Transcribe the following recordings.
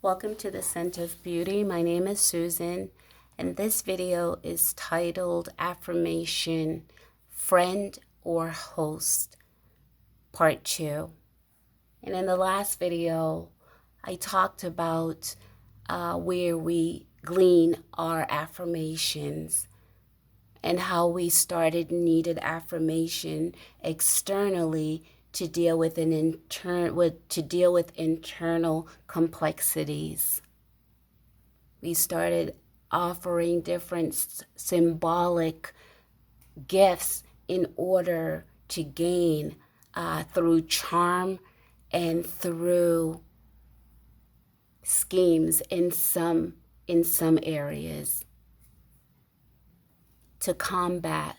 Welcome to the Scent of Beauty. My name is Susan, and this video is titled Affirmation, Friend or Host, Part 2. And in the last video, I talked about where we glean our affirmations and how we started needed affirmation externally to deal with internal complexities. We started offering different symbolic gifts in order to gain through charm and through schemes in some areas to combat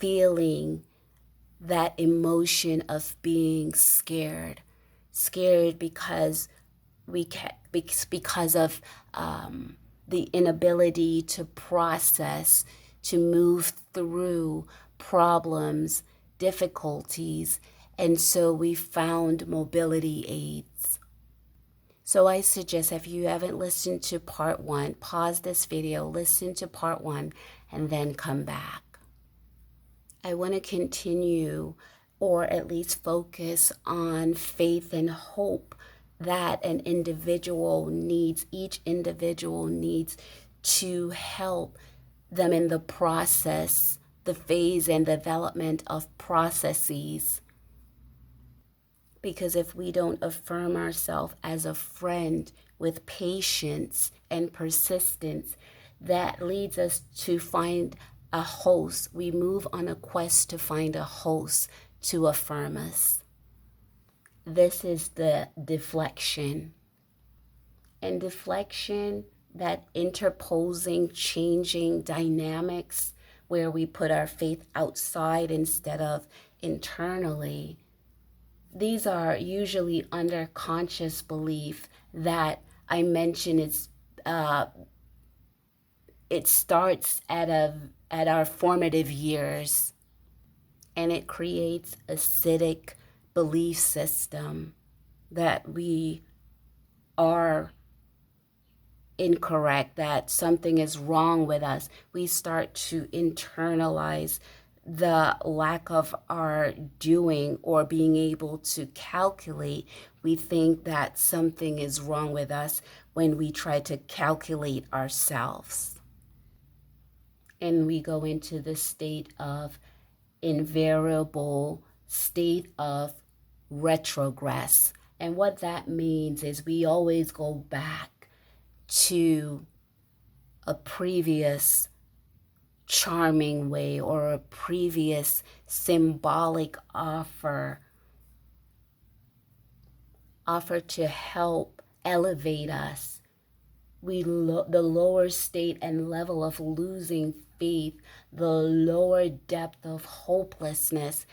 feeling that emotion of being scared because of the inability to process, to move through problems, difficulties, and so we found mobility aids. So I suggest if you haven't listened to part 1, pause this video, listen to part 1, and then come back. I want to continue, or at least focus on faith and hope that each individual needs to help them in the process, the phase and development of processes. Because if we don't affirm ourselves as a friend with patience and persistence, that leads us to find a host. We move on a quest to find a host to affirm us. This is the deflection. And deflection, that interposing, changing dynamics where we put our faith outside instead of internally. These are usually under conscious belief that I mentioned it starts at our formative years, and it creates a acidic belief system that we are incorrect, that something is wrong with us. We start to internalize the lack of our doing or being able to calculate. We think that something is wrong with us when we try to calculate ourselves. And we go into the invariable state of retrogress. And what that means is we always go back to a previous charming way or a previous symbolic offer to help elevate us. The lower state and level of losing faith, the lower depth of hopelessness,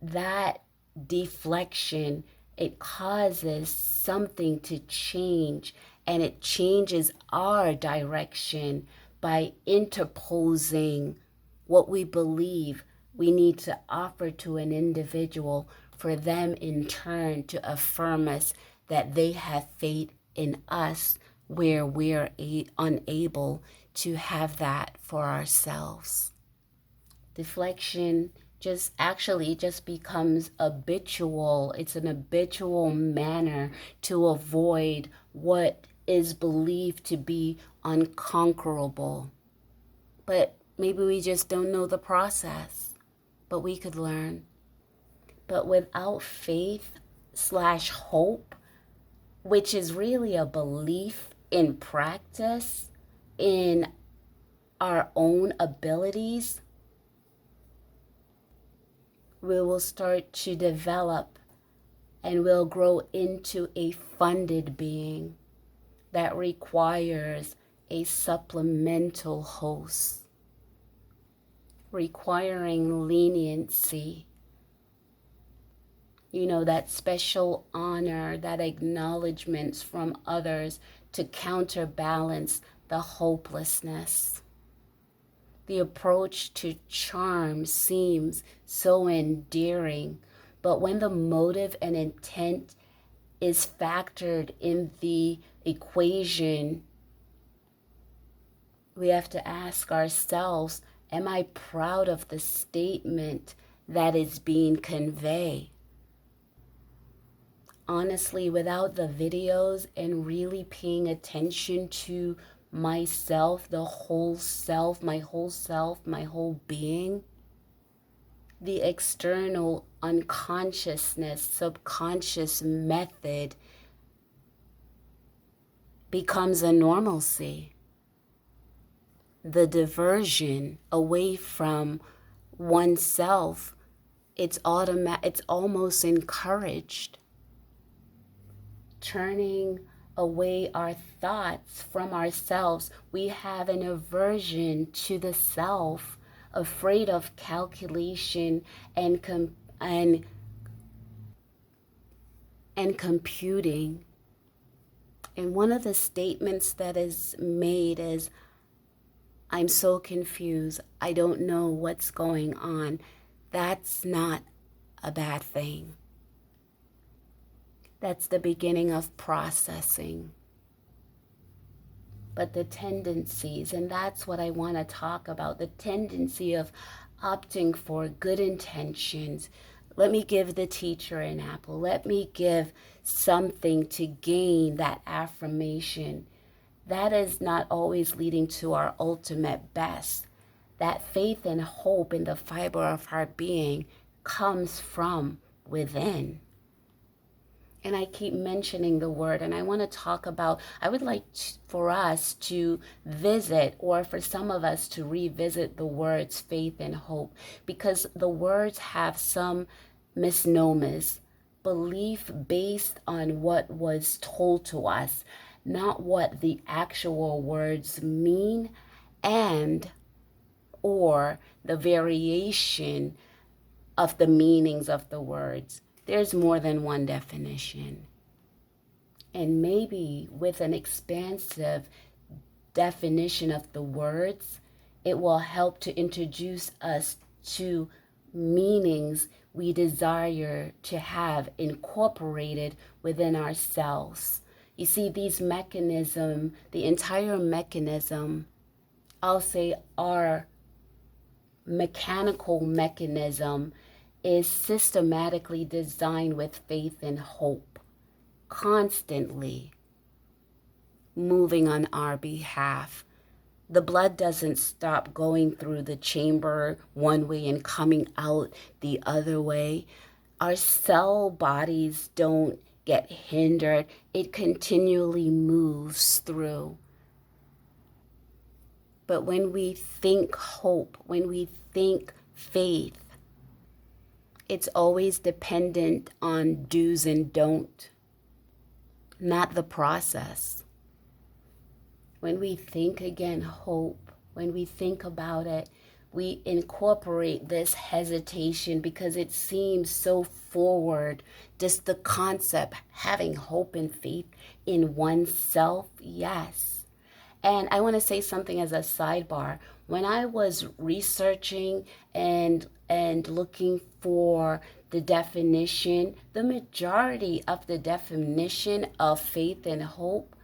that deflection, it causes something to change, and it changes our direction by interposing what we believe we need to offer to an individual for them in turn to affirm us that they have faith in us where we're unable to have that for ourselves. Deflection just becomes habitual. It's an habitual manner to avoid what is believed to be unconquerable. But maybe we just don't know the process, but we could learn. But without faith/hope, which is really a belief in practice, in our own abilities, we will start to develop and will grow into a funded being that requires a supplemental host, requiring leniency, that special honor, that acknowledgments from others to counterbalance the hopelessness. The approach to charm seems so endearing, but when the motive and intent is factored in the equation, we have to ask ourselves, am I proud of the statement that is being conveyed? Honestly, without the videos and really paying attention to myself, the whole self, my whole self, my whole being, the external unconsciousness, subconscious method becomes a normalcy. The diversion away from oneself, it's almost encouraged. Turning away our thoughts from ourselves, we have an aversion to the self, afraid of calculation and computing. And one of the statements that is made is, I'm so confused. I don't know what's going on. That's not a bad thing. That's the beginning of processing. But the tendencies, and that's what I want to talk about, the tendency of opting for good intentions. Let me give the teacher an apple. Let me give something to gain that affirmation. That is not always leading to our ultimate best. That faith and hope in the fiber of our being comes from within. And I keep mentioning the word, and I want to talk about, I would like for us to visit, or for some of us to revisit the words faith and hope, because the words have some misnomers, belief based on what was told to us, not what the actual words mean, and or the variation of the meanings of the words. There's more than one definition. And maybe with an expansive definition of the words, it will help to introduce us to meanings we desire to have incorporated within ourselves. You see, these mechanisms, the entire mechanism, I'll say our mechanical mechanism, is systematically designed with faith and hope, constantly moving on our behalf. The blood doesn't stop going through the chamber one way and coming out the other way. Our cell bodies don't get hindered. It continually moves through. But when we think hope, when we think faith, it's always dependent on do's and don't, not the process. When we think again hope, when we think about it, we incorporate this hesitation because it seems so forward. Just the concept, having hope and faith in oneself, yes. And I want to say something as a sidebar. When I was researching and looking for the definition, the majority of the definition of faith and hope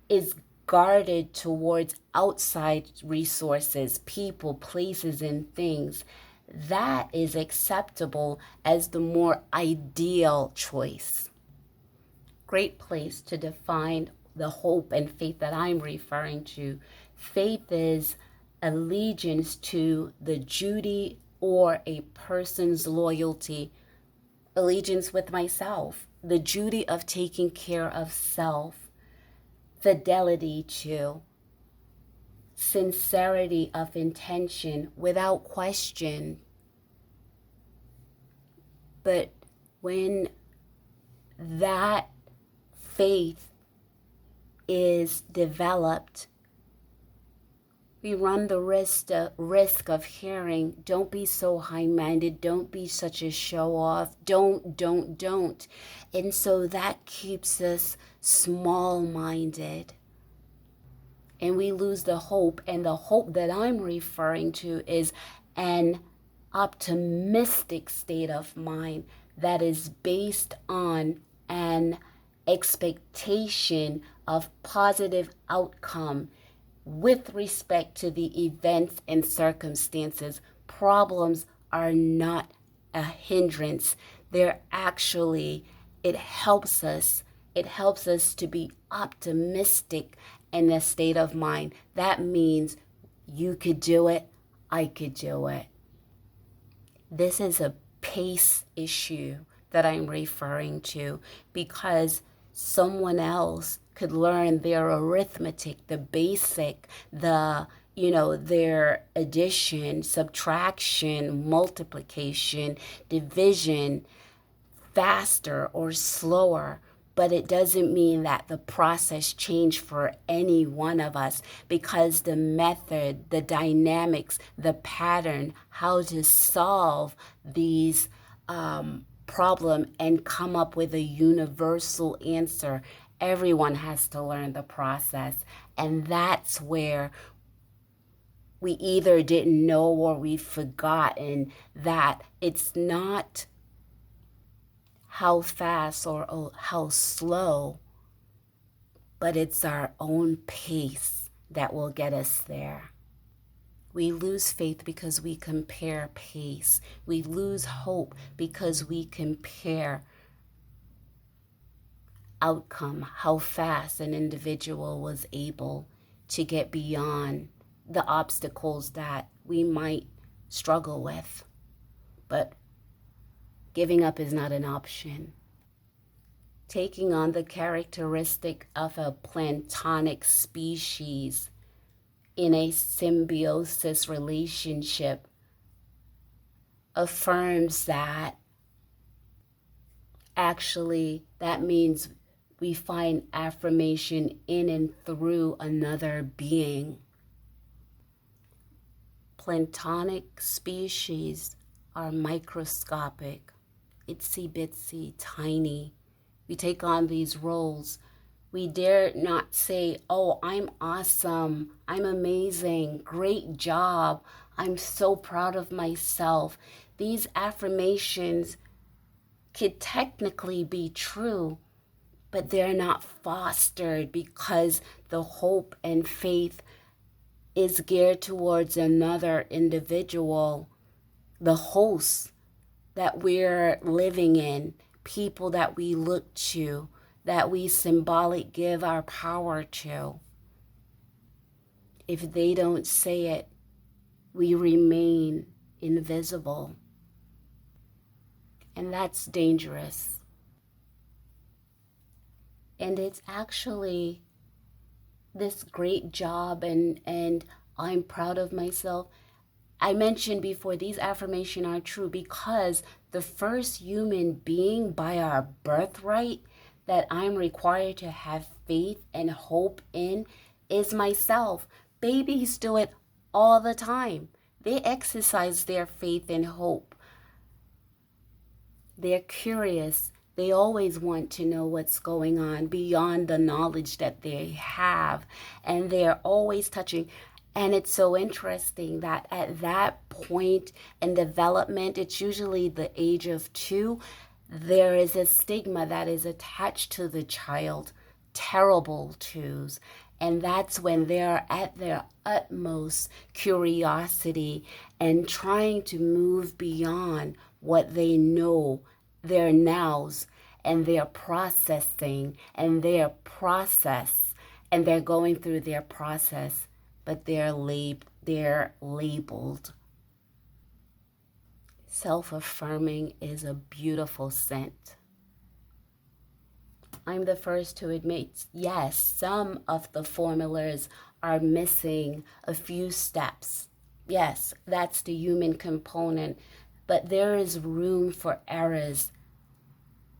is guarded towards outside resources, people, places, and things. That is acceptable as the more ideal choice. Great place to define the hope and faith that I'm referring to. Faith is allegiance to the duty or a person's loyalty, allegiance with myself, the duty of taking care of self, fidelity to, sincerity of intention without question. But when that faith is developed, we run the risk of hearing, don't be so high-minded, don't be such a show-off, don't. And so that keeps us small-minded. And we lose the hope, and the hope that I'm referring to is an optimistic state of mind that is based on an expectation of positive outcome with respect to the events and circumstances. Problems are not a hindrance. They're actually, it helps us. It helps us to be optimistic in a state of mind. That means you could do it, I could do it. This is a pace issue that I'm referring to, because someone else could learn their arithmetic, the basic, their addition, subtraction, multiplication, division faster or slower. But it doesn't mean that the process changed for any one of us, because the method, the dynamics, the pattern, how to solve these problem and come up with a universal answer, everyone has to learn the process. And that's where we either didn't know or we've forgotten that it's not how fast or how slow, but it's our own pace that will get us there. We lose faith because we compare pace. We lose hope because we compare outcome, how fast an individual was able to get beyond the obstacles that we might struggle with. But giving up is not an option. Taking on the characteristic of a planktonic species in a symbiosis relationship affirms that actually that means we find affirmation in and through another being. Planktonic species are microscopic, itsy bitsy, tiny. We take on these roles. We dare not say, oh, I'm awesome, I'm amazing, great job, I'm so proud of myself. These affirmations could technically be true, but they're not fostered because the hope and faith is geared towards another individual, the host that we're living in, people that we look to, that we symbolic give our power to. If they don't say it, we remain invisible. And that's dangerous. And it's actually this great job and I'm proud of myself. I mentioned before, these affirmations are true because the first human being by our birthright that I'm required to have faith and hope in is myself. Babies do it all the time. They exercise their faith and hope. They're curious. They always want to know what's going on beyond the knowledge that they have. And they're always touching. And it's so interesting that at that point in development, it's usually the age of 2, there is a stigma that is attached to the child, terrible 2s. And that's when they're at their utmost curiosity and trying to move beyond what they know, their nows, and their processing and their process. And they're going through their process, but they're labeled. Self-affirming is a beautiful scent. I'm the first to admit, yes, some of the formulas are missing a few steps. Yes, that's the human component, but there is room for errors.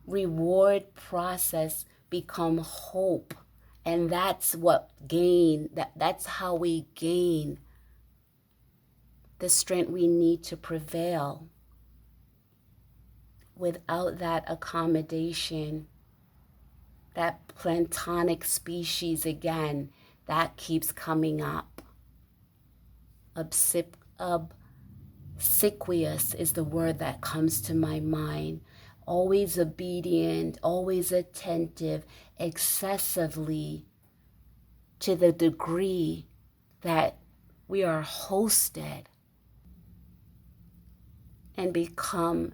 Reward process become hope, and that's that's how we gain the strength we need to prevail. Without that accommodation, that planktonic species again, that keeps coming up. Obsequious is the word that comes to my mind. always obedient, always attentive, excessively, to the degree that we are hosted and become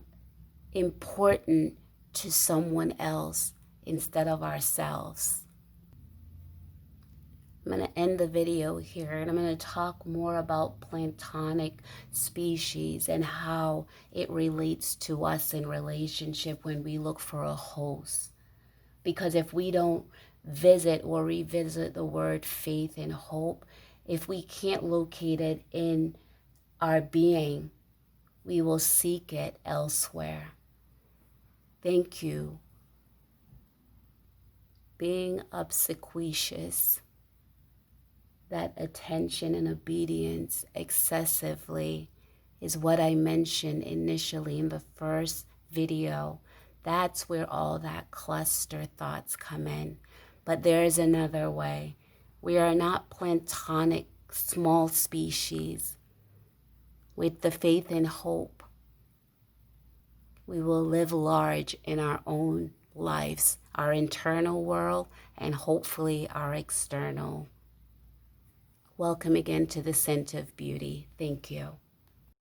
important to someone else instead of ourselves. I'm going to end the video here, and I'm going to talk more about planktonic species and how it relates to us in relationship when we look for a host. Because if we don't visit or revisit the word faith and hope, if we can't locate it in our being, we will seek it elsewhere. Thank you. Being obsequious, that attention and obedience excessively, is what I mentioned initially in the first video. That's where all that cluster thoughts come in. But there is another way. We are not planktonic small species. With the faith and hope, we will live large in our own lives, our internal world, and hopefully our external. Welcome again to the Scent of Beauty. Thank you.